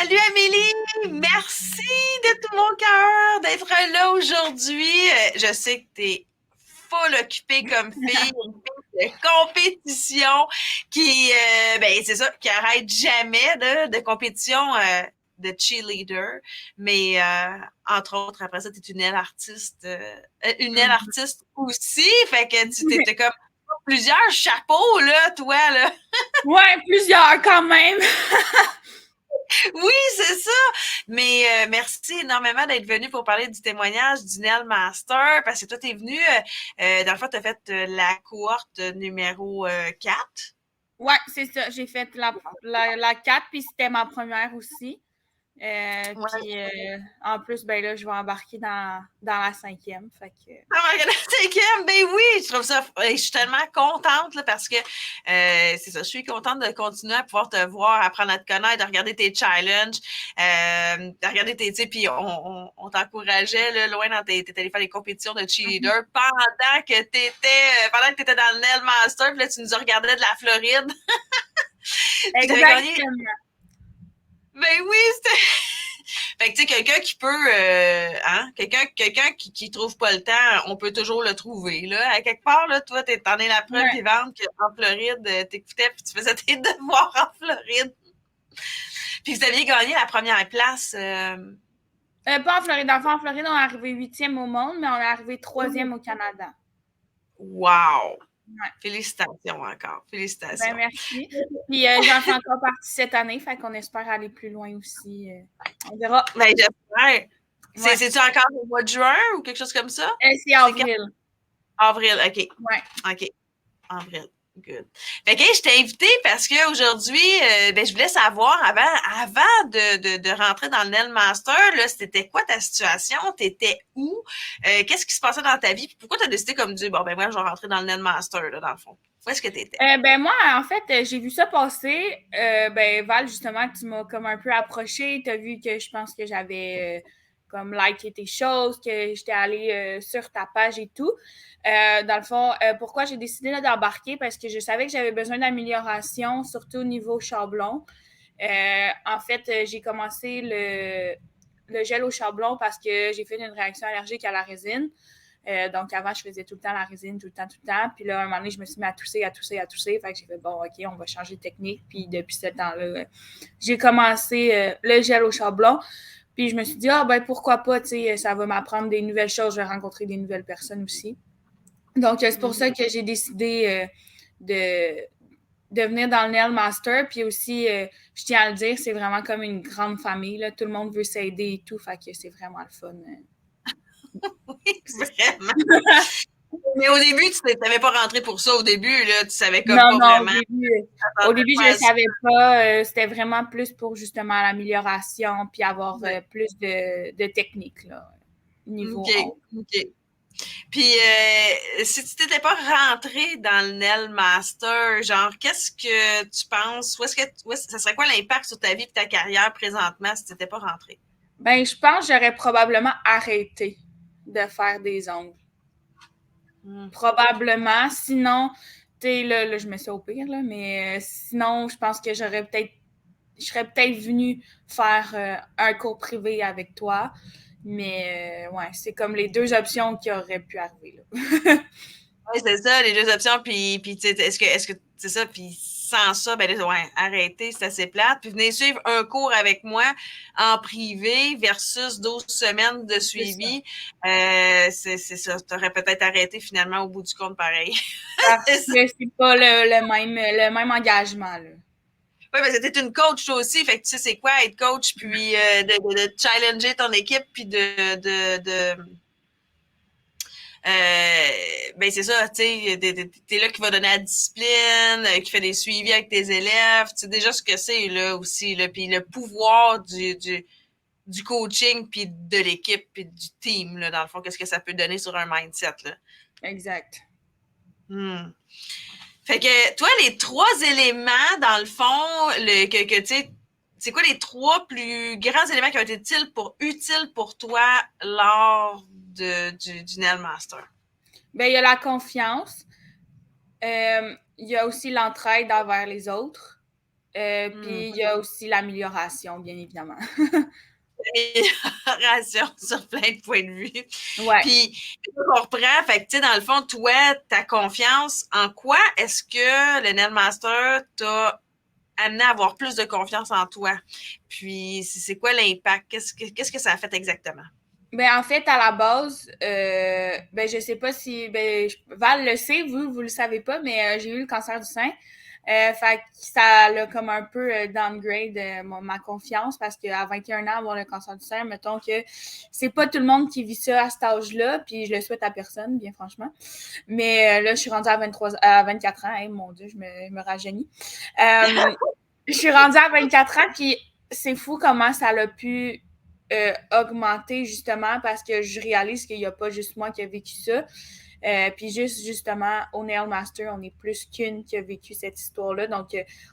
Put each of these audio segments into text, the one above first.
Salut Amélie! Merci de tout mon cœur d'être là aujourd'hui. Je sais que tu es full occupée comme fille, une fille de compétition ben c'est ça, qui arrête jamais de compétition de cheerleader. Mais entre autres, après ça, tu es une aile Mhm. artiste aussi. Fait que tu t'étais comme plusieurs chapeaux, là, toi, là. Ouais, plusieurs quand même. Oui, c'est ça. Mais merci énormément d'être venu pour parler du témoignage du NEL Master, parce que toi, tu es venu, dans le fond, tu as fait la cohorte numéro 4. Ouais, c'est ça. J'ai fait la 4, puis c'était ma première aussi. Ouais. En plus, ben là, je vais embarquer dans la 5e. Fait que... Ah, la cinquième, ben oui, je trouve ça, je suis tellement contente là, parce que c'est ça, je suis contente de continuer à pouvoir te voir, apprendre à te connaître, de regarder tes challenges, de regarder tes, tu sais, puis on t'encourageait là, loin dans t'es allé faire des compétitions de Mhm. cheerleader pendant que t'étais dans le Nel Master, puis là tu nous regardais de la Floride, puis t'avais gagné. Exactement. Ben oui, c'était. Fait que tu sais, quelqu'un qui peut, quelqu'un qui trouve pas le temps, on peut toujours le trouver, là. À quelque part, là, toi, t'en es la preuve Ouais. vivante qu'en Floride, t'écoutais puis tu faisais tes devoirs en Floride. Puis vous aviez gagné la première place. Pas en Floride. En Floride, on est arrivé 8e au monde, mais on est arrivé 3e au Canada. Wow! Ouais. Félicitations encore. Ben, Félicitations. merci. Puis j'en fais encore partie cette année, fait qu'on espère aller plus loin aussi. On verra. Ben, j'espère. Ouais. C'est-tu encore au mois de juin ou quelque chose comme ça? C'est C'est quand? avril. Avril, OK. Ouais. OK. Avril. Good. Fait que, hey, je t'ai invité parce qu'aujourd'hui, ben, je voulais savoir avant de rentrer dans le Nel Master, là, c'était quoi ta situation? T'étais où? Qu'est-ce qui se passait dans ta vie? Puis pourquoi t'as décidé comme dire, bon, ben, moi, je vais rentrer dans le Nel Master, là, dans le fond? Où est-ce que t'étais? Ben moi, en fait, j'ai vu ça passer. Ben Val, justement, tu m'as comme un peu approché. Tu as vu que je pense que j'avais comme liké tes choses, que j'étais allée sur ta page et tout. Dans le fond, pourquoi j'ai décidé là, d'embarquer? Parce que je savais que j'avais besoin d'amélioration, surtout au niveau chablon. En fait, j'ai commencé le gel au chablon parce que j'ai fait une réaction allergique à la résine. Donc, avant, je faisais tout le temps la résine, tout le temps, tout le temps. Puis là, à un moment donné, je me suis mis à tousser, à tousser, à tousser. Fait que j'ai fait, bon, OK, on va changer de technique. Puis depuis ce temps-là, j'ai commencé le gel au chablon. Puis je me suis dit, ah, ben pourquoi pas, tu sais, ça va m'apprendre des nouvelles choses. Je vais rencontrer des nouvelles personnes aussi. Donc, c'est pour ça Mhm. que j'ai décidé de venir dans le Nail Master. Puis aussi, je tiens à le dire, c'est vraiment comme une grande famille. Là. Tout le monde veut s'aider et tout. Fait que c'est vraiment le fun. Oui, vraiment. Mais au début, tu n'avais pas rentré pour ça. Au début, là, tu savais comme Non, pas non, vraiment. au T'attendais début, je pas ne à ça. savais pas. C'était vraiment plus pour justement l'amélioration puis avoir Ouais. plus de technique là, OK. niveau 11. OK. Puis, si tu t'étais pas rentré dans le Nel Master, genre, qu'est-ce que tu penses? Ça serait quoi l'impact sur ta vie et ta carrière présentement si tu n'étais pas rentré? Ben, je pense que j'aurais probablement arrêté de faire des ongles. Hmm. Probablement. Sinon, tu sais, là, je me suis au pire, là, mais sinon, je pense que je serais peut-être venue faire un cours privé avec toi. Mais ouais, c'est comme les deux options qui auraient pu arriver là. Oui, c'est ça, les deux options. Puis tu sais, est-ce que c'est ça? Puis sans ça, ben là, ouais, arrêtez, c'est assez plate. Puis venez suivre un cours avec moi en privé versus 12 semaines de C'est ça. suivi. C'est ça. Tu aurais peut-être arrêté finalement au bout du compte pareil. Parce C'est ça. que c'est pas le même engagement, là. Oui, mais c'était une coach toi aussi, fait que tu sais c'est quoi être coach, puis de challenger ton équipe, puis ben c'est ça, tu sais, t'es là qui va donner la discipline, qui fait des suivis avec tes élèves, tu sais déjà ce que c'est là aussi, là, puis le pouvoir du coaching, puis de l'équipe, puis du team, là, dans le fond, qu'est-ce que ça peut donner sur un mindset, là. Exact. Hmm. Fait que toi, les trois éléments, dans le fond, tu sais, c'est quoi les trois plus grands éléments qui ont été utiles pour toi lors du Nail Master? Ben, il y a la confiance. Il y a aussi l'entraide envers les autres. Puis il y a aussi l'amélioration, bien évidemment. Amélioration sur plein de points de vue. Ouais. Puis, on reprend, fait que, tu sais, dans le fond, toi, ta confiance, en quoi est-ce que le Nail Master t'a amené à avoir plus de confiance en toi? Puis, c'est quoi l'impact? Qu'est-ce que ça a fait exactement? Ben, en fait, à la base, ben, je sais pas si, ben, Val le sait, vous le savez pas, mais j'ai eu le cancer du sein. Fait que ça l'a comme un peu downgrade ma confiance parce qu'à 21 ans, avoir le cancer du sein, mettons que c'est pas tout le monde qui vit ça à cet âge-là, puis je le souhaite à personne, bien franchement. Mais là, je suis rendue à 24 ans, hey, mon Dieu, je me rajeunis. Je suis rendue à 24 ans, puis c'est fou comment ça l'a pu augmenter justement parce que je réalise qu'il n'y a pas juste moi qui a vécu ça. Puis justement, au Nail Master, on est plus qu'une qui a vécu cette histoire-là. Donc,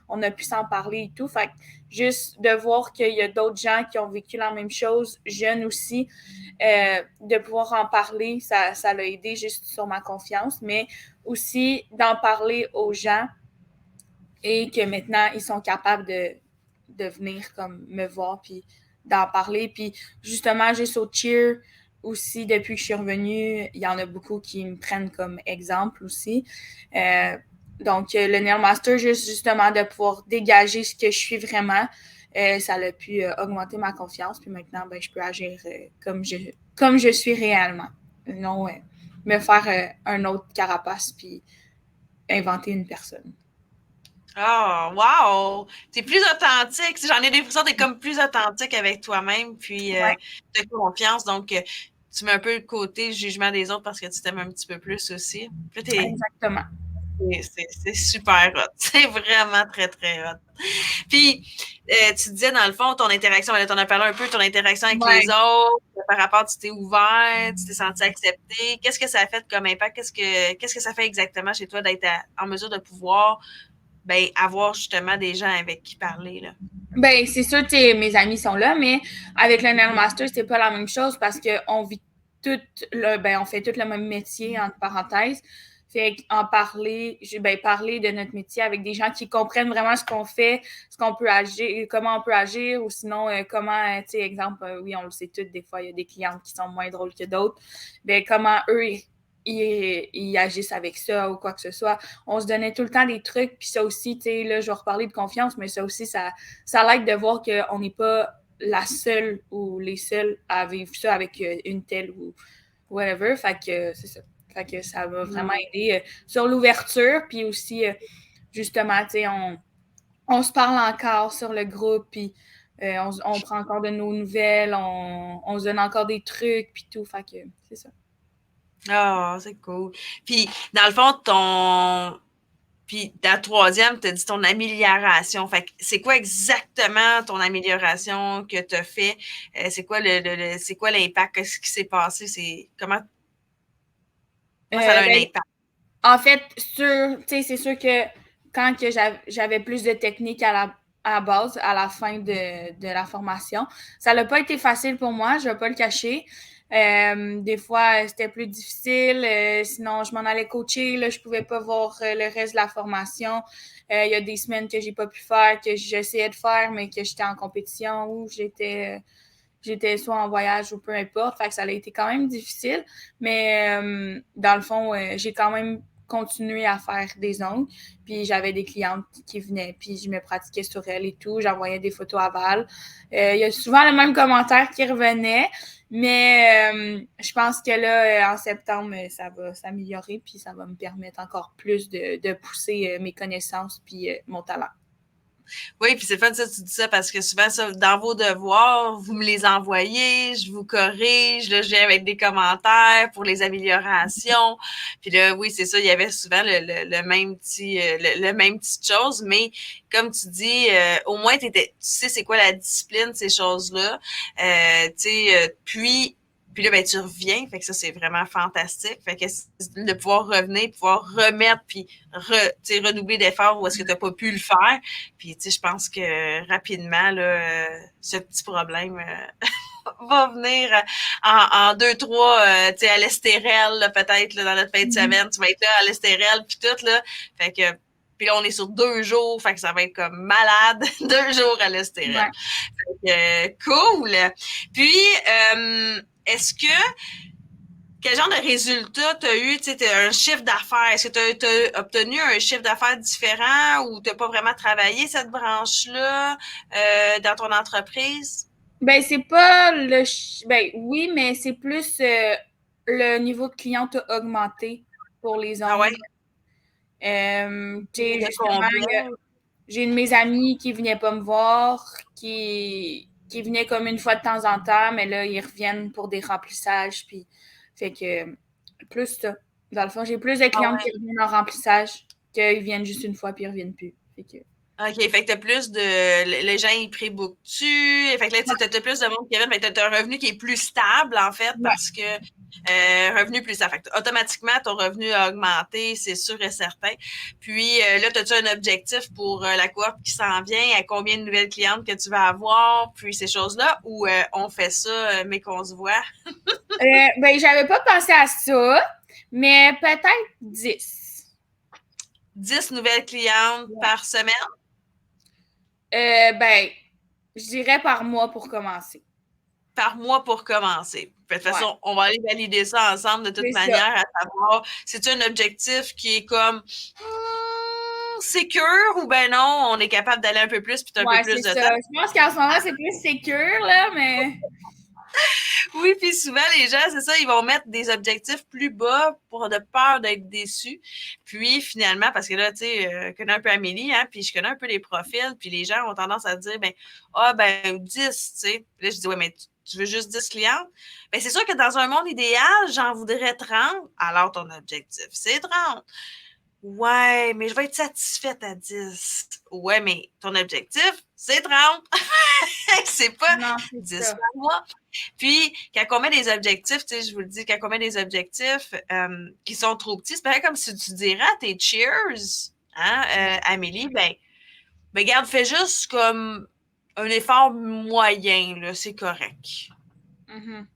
on a pu s'en parler et tout. Fait que juste de voir qu'il y a d'autres gens qui ont vécu la même chose, jeunes aussi, de pouvoir en parler, ça l'a aidé juste sur ma confiance, mais aussi d'en parler aux gens et que maintenant, ils sont capables de venir comme me voir puis d'en parler. Puis justement, juste au cheer aussi, depuis que je suis revenue, il y en a beaucoup qui me prennent comme exemple aussi. Donc, le Nail Master, justement, de pouvoir dégager ce que je suis vraiment, ça a pu augmenter ma confiance. Puis maintenant, ben, je peux agir comme je suis réellement. Non, me faire un autre carapace puis inventer une personne. Oh, wow! T'es plus authentique. J'en ai l'impression que t'es comme plus authentique avec toi-même, puis Ouais, t'as confiance. Donc, tu mets un peu de côté le jugement des autres parce que tu t'aimes un petit peu plus aussi. Puis exactement. c'est super hot. C'est vraiment très, très hot. Puis, tu disais, dans le fond, ton interaction, on en a parlé un peu, ton interaction avec les Ouais. autres, par rapport, tu t'es ouvert, tu t'es senti accepté. Qu'est-ce que ça a fait comme impact? Qu'est-ce que ça fait exactement chez toi d'être en mesure de pouvoir ben, avoir justement des gens avec qui parler, là? Ben, c'est sûr que mes amis sont là, mais avec le Nail Master, c'est pas la même chose parce qu'on vit tout on fait tout le même métier, entre parenthèses. Fait en parler, parler de notre métier avec des gens qui comprennent vraiment ce qu'on fait, ce qu'on peut agir, comment on peut agir, ou sinon, comment, tu sais, exemple, oui, on le sait tous, des fois, il y a des clientes qui sont moins drôles que d'autres. Ben, comment eux, ils agissent avec ça ou quoi que ce soit. On se donnait tout le temps des trucs, puis ça aussi, tu sais, là, je vais reparler de confiance, mais ça aussi, ça l'aide de voir qu'on n'est pas la seule ou les seuls à vivre ça avec une telle ou whatever. Fait que c'est ça. Fait que ça m'a vraiment aidé sur l'ouverture, puis aussi, justement, tu sais, on se parle encore sur le groupe, puis on prend encore de nos nouvelles, on se donne encore des trucs, puis tout. Fait que c'est ça. Ah, c'est cool. Puis, dans le fond, Puis, la troisième, tu as dit ton amélioration. Fait que c'est quoi exactement ton amélioration que tu as fait? C'est quoi c'est quoi l'impact? Qu'est-ce qui s'est passé? Comment ça a un Ben, impact? en fait, c'est sûr que quand que j'avais plus de technique à la base, à la fin de la formation, ça n'a pas été facile pour moi, je ne vais pas le cacher. Des fois, c'était plus difficile. Sinon, je m'en allais coacher. Là, je ne pouvais pas voir le reste de la formation. Il y a des semaines que j'ai pas pu faire, que j'essayais de faire, mais que j'étais en compétition ou j'étais soit en voyage ou peu importe. Fait que ça a été quand même difficile. Mais dans le fond, j'ai quand même continué à faire des ongles. Puis j'avais des clientes qui venaient, puis je me pratiquais sur elles et tout. J'envoyais des photos à Val. Il y a souvent le même commentaire qui revenait. Mais je pense que là, en septembre, ça va s'améliorer, puis ça va me permettre encore plus de pousser mes connaissances puis mon talent. Oui, puis c'est fun ça, tu dis ça parce que souvent, ça, dans vos devoirs, vous me les envoyez, je vous corrige, là, je viens avec des commentaires pour les améliorations. Puis là, oui, c'est ça, il y avait souvent le même le même petite chose, mais comme tu dis, au moins, tu sais c'est quoi la discipline, ces choses-là. Puis là, ben, tu reviens. Fait que ça, c'est vraiment fantastique. Fait que de pouvoir revenir, pouvoir remettre, puis redoubler d'efforts où est-ce que tu n'as pas pu le faire. Puis, tu sais, je pense que rapidement, là, ce petit problème va venir en deux, trois, tu sais, à l'estérel, peut-être, là, dans notre fin de Mm-hmm. semaine. Tu vas être là à l'estérel, puis tout, là. Fait que Puis là, on est sur 2 jours, fait que ça va être comme malade, 2 jours à l'Estérel. Ouais. Cool! Puis, est-ce que quel genre de résultat tu as eu? Tu sais, un chiffre d'affaires. Est-ce que tu as obtenu un chiffre d'affaires différent ou tu n'as pas vraiment travaillé cette branche-là dans ton entreprise? Ben, c'est pas le. Ben, oui, mais c'est plus le niveau de client a augmenté pour les Ah ouais? ongles. Tu sais, De justement, combien? j'ai une de mes amies qui venait pas me voir, qui venait comme une fois de temps en temps, mais là, ils reviennent pour des remplissages. Puis, fait que plus ça. Dans le fond, j'ai plus de Ah clientes qui ouais. reviennent en remplissage qu'ils viennent juste une fois puis ils reviennent plus. Fait que... OK, fait que t'as plus de... Les gens, ils pré-bookent-tu? Fait que là, tu sais, t'as plus de monde qui vient, fait que t'as un revenu qui est plus stable, en fait, Ouais. parce que revenu plus stable. Fait que automatiquement, ton revenu a augmenté, c'est sûr et certain. Puis là, t'as-tu un objectif pour la cohorte qui s'en vient? À combien de nouvelles clientes que tu vas avoir? Puis ces choses-là? Ou on fait ça, mais qu'on se voit? Ben, j'avais pas pensé à ça, mais peut-être 10. 10 nouvelles clientes Ouais. par semaine? Ben, je dirais par mois pour commencer. Par mois pour commencer. De toute Ouais, façon, on va aller valider ça ensemble de toute c'est ça. manière, à savoir si c'est un objectif qui est comme sécure ou ben non, on est capable d'aller un peu plus puis un peu Ouais, plus c'est de ça. temps. Je pense qu'en ce moment, c'est plus sécure, là, mais. Oui, puis souvent, les gens, c'est ça, ils vont mettre des objectifs plus bas pour de peur d'être déçus. Puis finalement, parce que là, tu sais, je connais un peu Amélie, hein, puis je connais un peu les profils, puis les gens ont tendance à dire, ben, ah, ben, 10, tu sais. Puis là, je dis, ouais, mais tu veux juste 10 clientes? Ben, c'est sûr que dans un monde idéal, j'en voudrais 30. Alors, ton objectif, c'est 30. Ouais, mais je vais être satisfaite à 10. Ouais, mais ton objectif, c'est 30. C'est pas Non, c'est 10 ça. par mois. Puis, quand on met des objectifs, tu sais, je vous le dis, quand on met des objectifs qui sont trop petits, c'est pareil comme si tu dirais à tes cheers, hein, Amélie, ben, regarde, fais juste comme un effort moyen, là, c'est correct. Mhm.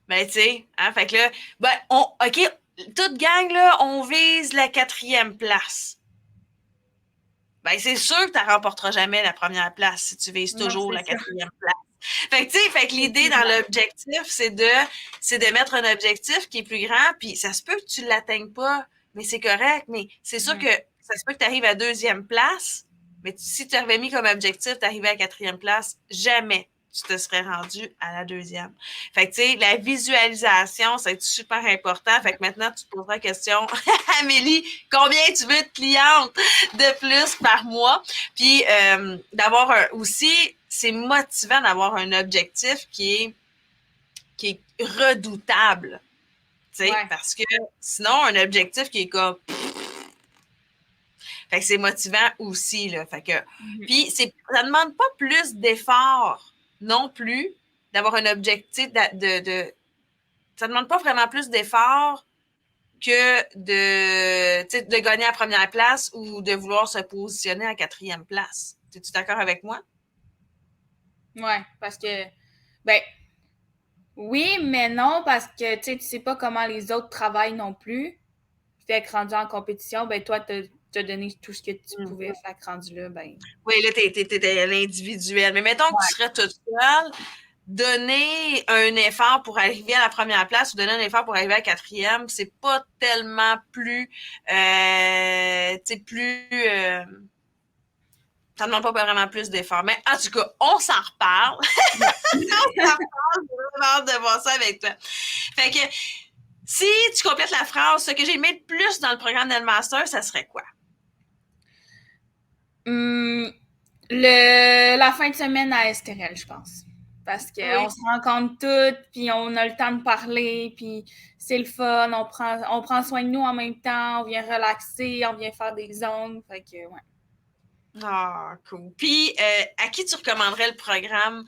Ben, tu sais, hein, fait que là, ben, OK, toute gang, là, on vise la 4e place. Ben, c'est sûr que tu ne remporteras jamais la première place si tu vises Non, toujours c'est la ça. 4e place. Fait que, tu sais, fait que l'idée dans l'objectif, c'est de mettre un objectif qui est plus grand, puis ça se peut que tu ne l'atteignes pas, mais c'est correct, mais c'est sûr que ça se peut que tu arrives à 2e place, mais si tu avais mis comme objectif d'arriver à 4e place, jamais tu te serais rendu à la 2e. Fait que, tu sais, la visualisation, c'est super important. Fait que maintenant, tu te poseras la question, Amélie, combien tu veux de clientes de plus par mois? Puis, d'avoir aussi, c'est motivant d'avoir un objectif qui est redoutable. Ouais. Parce que sinon, un objectif qui est comme. Fait que c'est motivant aussi. Là. Fait que, puis, ça ne demande pas plus d'efforts non plus d'avoir un objectif ça ne demande pas vraiment plus d'efforts que de gagner la première place ou de vouloir se positionner à 4e place. Es-tu d'accord avec moi? Ouais, parce que, ben, oui, mais non, parce que, tu sais pas comment les autres travaillent non plus. Fait que rendu en compétition, ben, toi, t'as donné tout ce que tu pouvais. Fait que rendu là, ben. Oui, là, t'es à l'individuel. Mais mettons que tu Ouais. serais toute seule, donner un effort pour arriver à la première place ou donner un effort pour arriver à la 4e, c'est pas tellement plus, ça ne demande pas vraiment plus d'efforts. Mais en tout cas, on s'en reparle. On s'en reparle. J'ai vraiment hâte de voir ça avec toi. Fait que, si tu complètes la phrase, ce que j'ai aimé le plus dans le programme d'Elmaster, ça serait quoi? La fin de semaine à Estérel, je pense. Parce qu'on Oui. se rencontre toutes, puis on a le temps de parler, puis c'est le fun, on prend soin de nous en même temps, on vient relaxer, on vient faire des ongles, fait que, ouais. Ah, cool. Puis, à qui tu recommanderais le programme,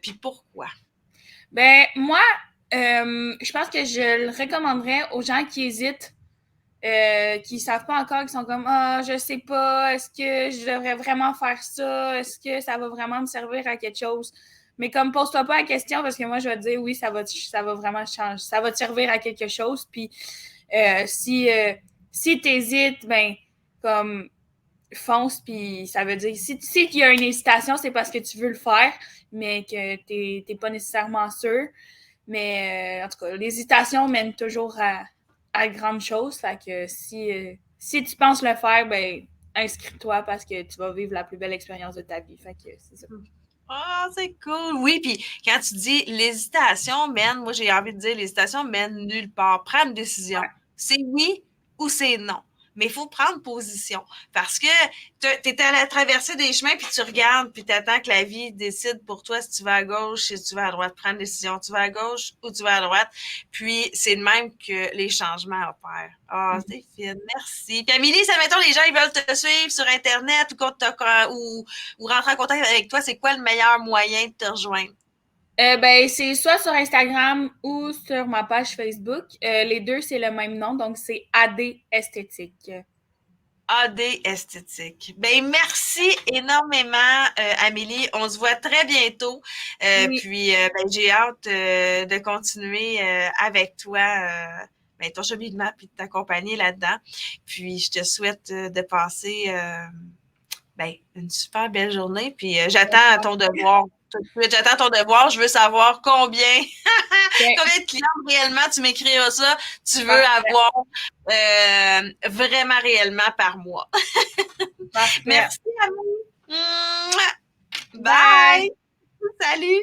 puis pourquoi? Ben, moi, je pense que je le recommanderais aux gens qui hésitent, qui savent pas encore, qui sont comme ah, je sais pas, est-ce que je devrais vraiment faire ça, est-ce que ça va vraiment me servir à quelque chose. Mais comme pose-toi pas la question parce que moi je vais te dire oui, ça va vraiment changer, ça va te servir à quelque chose. Puis si t'hésites, ben comme fonce, puis ça veut dire, si tu sais qu'il y a une hésitation, c'est parce que tu veux le faire, mais que t'es pas nécessairement sûr. Mais en tout cas, l'hésitation mène toujours à grandes choses. Fait que si tu penses le faire, ben inscris-toi parce que tu vas vivre la plus belle expérience de ta vie. Fait que c'est ça. Ah, c'est cool. Oui, puis quand tu dis l'hésitation mène, moi j'ai envie de dire l'hésitation mène nulle part. Prends une décision. C'est oui ou c'est non. Mais il faut prendre position. Parce que tu es à la traversée des chemins, puis tu regardes, puis tu attends que la vie décide pour toi si tu vas à gauche, si tu vas à droite. Prends une décision. Tu vas à gauche ou tu vas à droite. Puis c'est de même que les changements opèrent. Ah, c'est fine. Merci. Puis Amélie, ça mettons les gens ils veulent te suivre sur Internet ou rentrer en contact avec toi, c'est quoi le meilleur moyen de te rejoindre? Ben, c'est soit sur Instagram ou sur ma page Facebook. Les deux, c'est le même nom, donc c'est AD Esthétique. AD Esthétique. Ben merci énormément, Amélie. On se voit très bientôt. Oui. Puis, ben, j'ai hâte de continuer avec toi, ben, ton cheminement, puis de t'accompagner là-dedans. Puis, je te souhaite de passer ben, une super belle journée. Puis, j'attends ton devoir. Tout de suite, j'attends ton devoir. Je veux savoir Okay. combien de clients réellement tu m'écriras ça, tu veux Parfait. avoir vraiment réellement par mois. Parfait. Merci, Amélie. Bye! Bye. Salut.